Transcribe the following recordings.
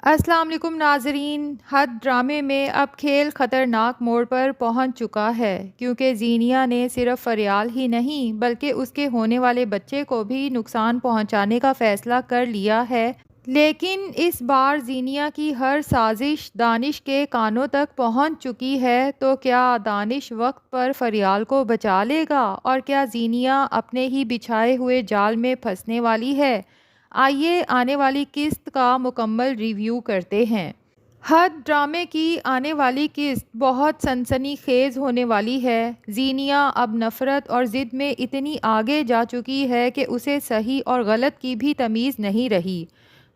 السلام علیکم ناظرین، حد ڈرامے میں اب کھیل خطرناک موڑ پر پہنچ چکا ہے، کیونکہ زینیا نے صرف فریال ہی نہیں بلکہ اس کے ہونے والے بچے کو بھی نقصان پہنچانے کا فیصلہ کر لیا ہے۔ لیکن اس بار زینیا کی ہر سازش دانش کے کانوں تک پہنچ چکی ہے، تو کیا دانش وقت پر فریال کو بچا لے گا، اور کیا زینیا اپنے ہی بچھائے ہوئے جال میں پھنسنے والی ہے؟ آئیے آنے والی قسط کا مکمل ریویو کرتے ہیں۔ حد ڈرامے کی آنے والی قسط بہت سنسنی خیز ہونے والی ہے۔ زینیا اب نفرت اور ضد میں اتنی آگے جا چکی ہے کہ اسے صحیح اور غلط کی بھی تمیز نہیں رہی۔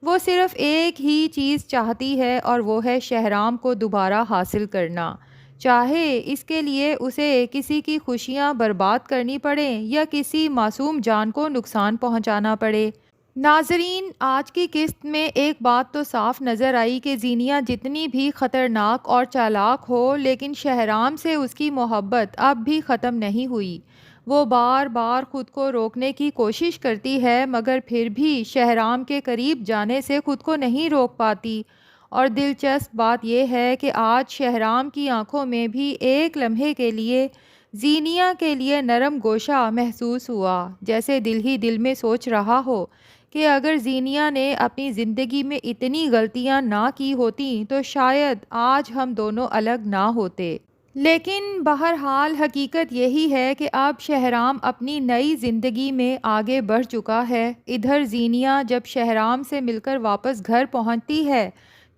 وہ صرف ایک ہی چیز چاہتی ہے، اور وہ ہے شہرام کو دوبارہ حاصل کرنا، چاہے اس کے لیے اسے کسی کی خوشیاں برباد کرنی پڑیں یا کسی معصوم جان کو نقصان پہنچانا پڑے۔ ناظرین، آج کی قسط میں ایک بات تو صاف نظر آئی کہ زینیا جتنی بھی خطرناک اور چالاک ہو، لیکن شہرام سے اس کی محبت اب بھی ختم نہیں ہوئی۔ وہ بار بار خود کو روکنے کی کوشش کرتی ہے، مگر پھر بھی شہرام کے قریب جانے سے خود کو نہیں روک پاتی۔ اور دلچسپ بات یہ ہے کہ آج شہرام کی آنکھوں میں بھی ایک لمحے کے لیے زینیا کے لیے نرم گوشہ محسوس ہوا، جیسے دل ہی دل میں سوچ رہا ہو کہ اگر زینیا نے اپنی زندگی میں اتنی غلطیاں نہ کی ہوتیں تو شاید آج ہم دونوں الگ نہ ہوتے۔ لیکن بہرحال حقیقت یہی ہے کہ اب شہرام اپنی نئی زندگی میں آگے بڑھ چکا ہے۔ ادھر زینیا جب شہرام سے مل کر واپس گھر پہنچتی ہے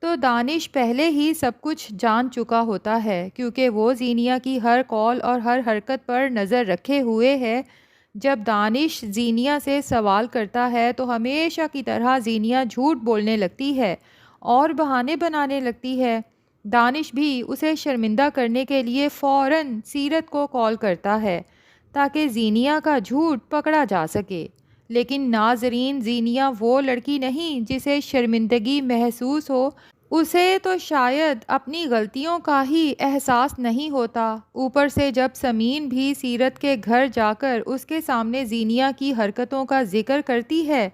تو دانش پہلے ہی سب کچھ جان چکا ہوتا ہے، کیونکہ وہ زینیا کی ہر قول اور ہر حرکت پر نظر رکھے ہوئے ہے۔ جب دانش زینیا سے سوال کرتا ہے تو ہمیشہ کی طرح زینیا جھوٹ بولنے لگتی ہے اور بہانے بنانے لگتی ہے۔ دانش بھی اسے شرمندہ کرنے کے لیے فوراً سیرت کو کال کرتا ہے تاکہ زینیا کا جھوٹ پکڑا جا سکے۔ لیکن ناظرین، زینیا وہ لڑکی نہیں جسے شرمندگی محسوس ہو، اسے تو شاید اپنی غلطیوں کا ہی احساس نہیں ہوتا۔ اوپر سے جب سمین بھی سیرت کے گھر جا کر اس کے سامنے زینیا کی حرکتوں کا ذکر کرتی ہے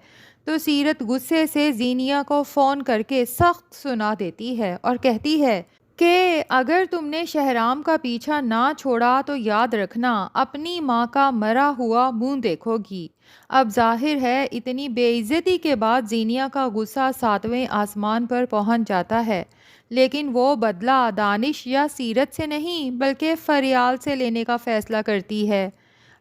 تو سیرت غصے سے زینیا کو فون کر کے سخت سنا دیتی ہے اور کہتی ہے کہ اگر تم نے شہرام کا پیچھا نہ چھوڑا تو یاد رکھنا اپنی ماں کا مرا ہوا منہ دیکھو گی۔ اب ظاہر ہے اتنی بے عزتی کے بعد زینیا کا غصہ 7ویں آسمان پر پہنچ جاتا ہے، لیکن وہ بدلہ دانش یا سیرت سے نہیں بلکہ فریال سے لینے کا فیصلہ کرتی ہے۔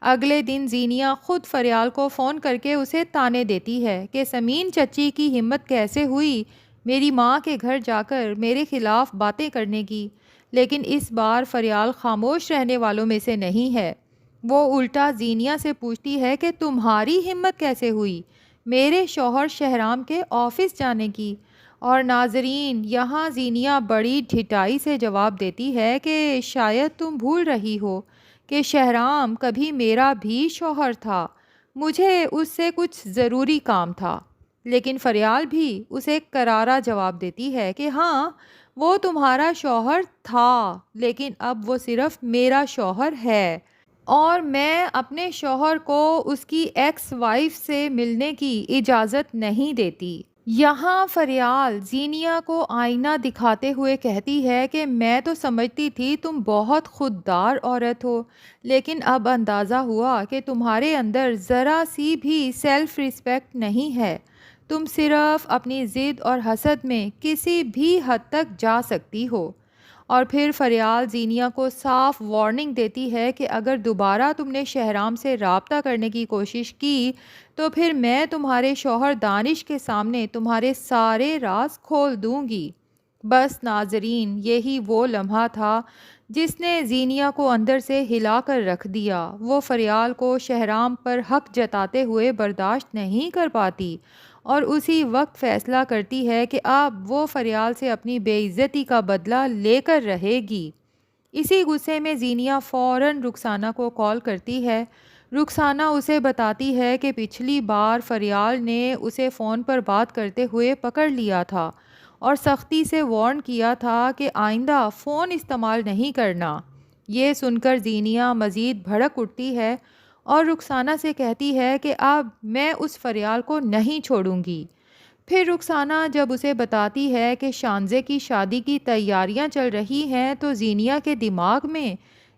اگلے دن زینیا خود فریال کو فون کر کے اسے طعنے دیتی ہے کہ سمین چچی کی ہمت کیسے ہوئی میری ماں کے گھر جا کر میرے خلاف باتیں کرنے کی۔ لیکن اس بار فریال خاموش رہنے والوں میں سے نہیں ہے۔ وہ الٹا زینیا سے پوچھتی ہے کہ تمہاری ہمت کیسے ہوئی میرے شوہر شہرام کے آفس جانے کی؟ اور ناظرین، یہاں زینیا بڑی ڈھٹائی سے جواب دیتی ہے کہ شاید تم بھول رہی ہو کہ شہرام کبھی میرا بھی شوہر تھا، مجھے اس سے کچھ ضروری کام تھا۔ لیکن فریال بھی اسے کرارا جواب دیتی ہے کہ ہاں، وہ تمہارا شوہر تھا، لیکن اب وہ صرف میرا شوہر ہے، اور میں اپنے شوہر کو اس کی ایکس وائف سے ملنے کی اجازت نہیں دیتی۔ یہاں فریال زینیا کو آئینہ دکھاتے ہوئے کہتی ہے کہ میں تو سمجھتی تھی تم بہت خوددار عورت ہو، لیکن اب اندازہ ہوا کہ تمہارے اندر ذرا سی بھی سیلف ریسپیکٹ نہیں ہے۔ تم صرف اپنی ضد اور حسد میں کسی بھی حد تک جا سکتی ہو۔ اور پھر فریال زینیا کو صاف وارننگ دیتی ہے کہ اگر دوبارہ تم نے شہرام سے رابطہ کرنے کی کوشش کی تو پھر میں تمہارے شوہر دانش کے سامنے تمہارے سارے راز کھول دوں گی۔ بس ناظرین، یہی وہ لمحہ تھا جس نے زینیا کو اندر سے ہلا کر رکھ دیا۔ وہ فریال کو شہرام پر حق جتاتے ہوئے برداشت نہیں کر پاتی اور اسی وقت فیصلہ کرتی ہے کہ اب وہ فریال سے اپنی بے عزتی کا بدلہ لے کر رہے گی۔ اسی غصے میں زینیا فوراً رخسانہ کو کال کرتی ہے۔ رخسانہ اسے بتاتی ہے کہ پچھلی بار فریال نے اسے فون پر بات کرتے ہوئے پکڑ لیا تھا اور سختی سے وارن کیا تھا کہ آئندہ فون استعمال نہیں کرنا۔ یہ سن کر زینیا مزید بھڑک اٹھتی ہے اور رخسانہ سے کہتی ہے کہ اب میں اس فریال کو نہیں چھوڑوں گی۔ پھر رخسانہ جب اسے بتاتی ہے کہ شانزے کی شادی کی تیاریاں چل رہی ہیں تو زینیا کے دماغ میں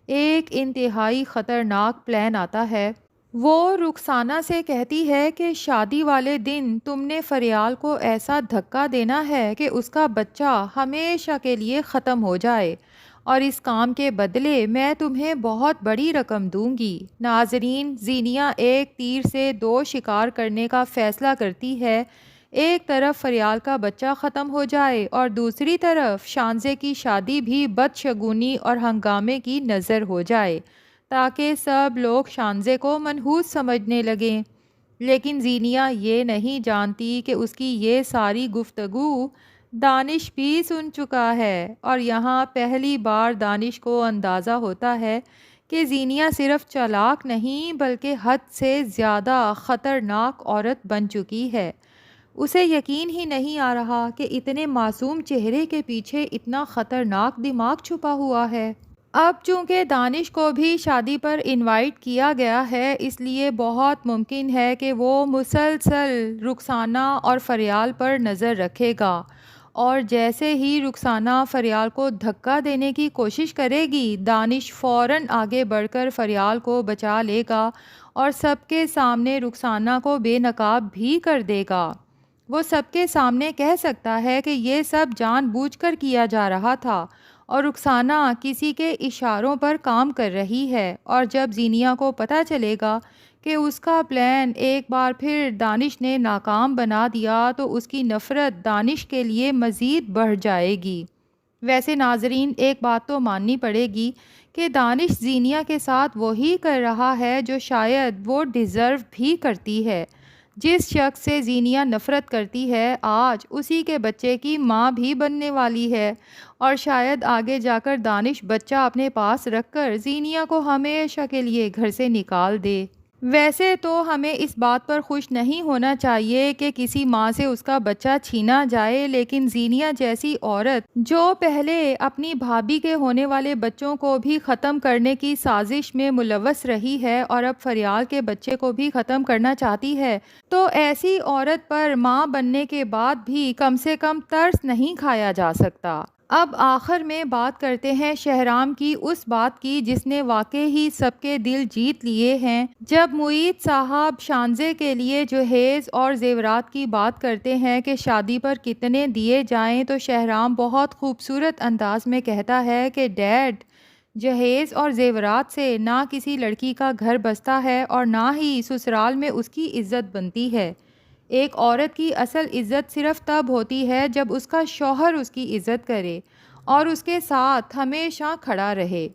ایک انتہائی خطرناک پلان آتا ہے۔ وہ رخسانہ سے کہتی ہے کہ شادی والے دن تم نے فریال کو ایسا دھکا دینا ہے کہ اس کا بچہ ہمیشہ کے لیے ختم ہو جائے، اور اس کام کے بدلے میں تمہیں بہت بڑی رقم دوں گی۔ ناظرین، زینیا ایک تیر سے دو شکار کرنے کا فیصلہ کرتی ہے، ایک طرف فریال کا بچہ ختم ہو جائے اور دوسری طرف شانزے کی شادی بھی بدشگونی اور ہنگامے کی نظر ہو جائے تاکہ سب لوگ شانزے کو منحوس سمجھنے لگیں۔ لیکن زینیا یہ نہیں جانتی کہ اس کی یہ ساری گفتگو دانش بھی سن چکا ہے، اور یہاں پہلی بار دانش کو اندازہ ہوتا ہے کہ زینیا صرف چالاک نہیں بلکہ حد سے زیادہ خطرناک عورت بن چکی ہے۔ اسے یقین ہی نہیں آ رہا کہ اتنے معصوم چہرے کے پیچھے اتنا خطرناک دماغ چھپا ہوا ہے۔ اب چونکہ دانش کو بھی شادی پر انوائٹ کیا گیا ہے، اس لیے بہت ممکن ہے کہ وہ مسلسل رخسانہ اور فریال پر نظر رکھے گا، اور جیسے ہی رخسانہ فریال کو دھکا دینے کی کوشش کرے گی، دانش فوراً آگے بڑھ کر فریال کو بچا لے گا اور سب کے سامنے رخسانہ کو بے نقاب بھی کر دے گا۔ وہ سب کے سامنے کہہ سکتا ہے کہ یہ سب جان بوجھ کر کیا جا رہا تھا اور رخسانہ کسی کے اشاروں پر کام کر رہی ہے، اور جب زینیا کو پتہ چلے گا کہ اس کا پلان ایک بار پھر دانش نے ناکام بنا دیا تو اس کی نفرت دانش کے لیے مزید بڑھ جائے گی۔ ویسے ناظرین، ایک بات تو ماننی پڑے گی کہ دانش زینیا کے ساتھ وہی کر رہا ہے جو شاید وہ ڈیزرو بھی کرتی ہے۔ جس شخص سے زینیا نفرت کرتی ہے آج اسی کے بچے کی ماں بھی بننے والی ہے، اور شاید آگے جا کر دانش بچہ اپنے پاس رکھ کر زینیا کو ہمیشہ کے لیے گھر سے نکال دے۔ ویسے تو ہمیں اس بات پر خوش نہیں ہونا چاہیے کہ کسی ماں سے اس کا بچہ چھینا جائے، لیکن زینیا جیسی عورت جو پہلے اپنی بھابھی کے ہونے والے بچوں کو بھی ختم کرنے کی سازش میں ملوث رہی ہے اور اب فریال کے بچے کو بھی ختم کرنا چاہتی ہے، تو ایسی عورت پر ماں بننے کے بعد بھی کم سے کم ترس نہیں کھایا جا سکتا۔ اب آخر میں بات کرتے ہیں شہرام کی اس بات کی جس نے واقع ہی سب کے دل جیت لیے ہیں۔ جب معید صاحب شانزے کے لیے جہیز اور زیورات کی بات کرتے ہیں کہ شادی پر کتنے دیے جائیں، تو شہرام بہت خوبصورت انداز میں کہتا ہے کہ ڈیڈ، جہیز اور زیورات سے نہ کسی لڑکی کا گھر بستا ہے اور نہ ہی سسرال میں اس کی عزت بنتی ہے۔ ایک عورت کی اصل عزت صرف تب ہوتی ہے جب اس کا شوہر اس کی عزت کرے اور اس کے ساتھ ہمیشہ کھڑا رہے۔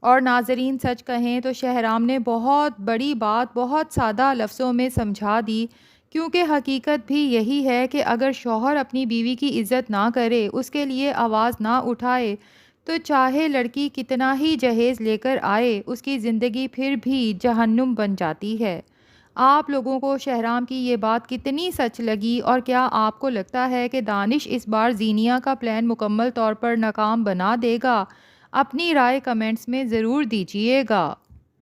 اور ناظرین، سچ کہیں تو شہرام نے بہت بڑی بات بہت سادہ لفظوں میں سمجھا دی، کیونکہ حقیقت بھی یہی ہے کہ اگر شوہر اپنی بیوی کی عزت نہ کرے، اس کے لیے آواز نہ اٹھائے، تو چاہے لڑکی کتنا ہی جہیز لے کر آئے، اس کی زندگی پھر بھی جہنم بن جاتی ہے۔ آپ لوگوں کو شہرام کی یہ بات کتنی سچ لگی، اور کیا آپ کو لگتا ہے کہ دانش اس بار زینیا کا پلان مکمل طور پر ناکام بنا دے گا؟ اپنی رائے کمنٹس میں ضرور دیجیے گا۔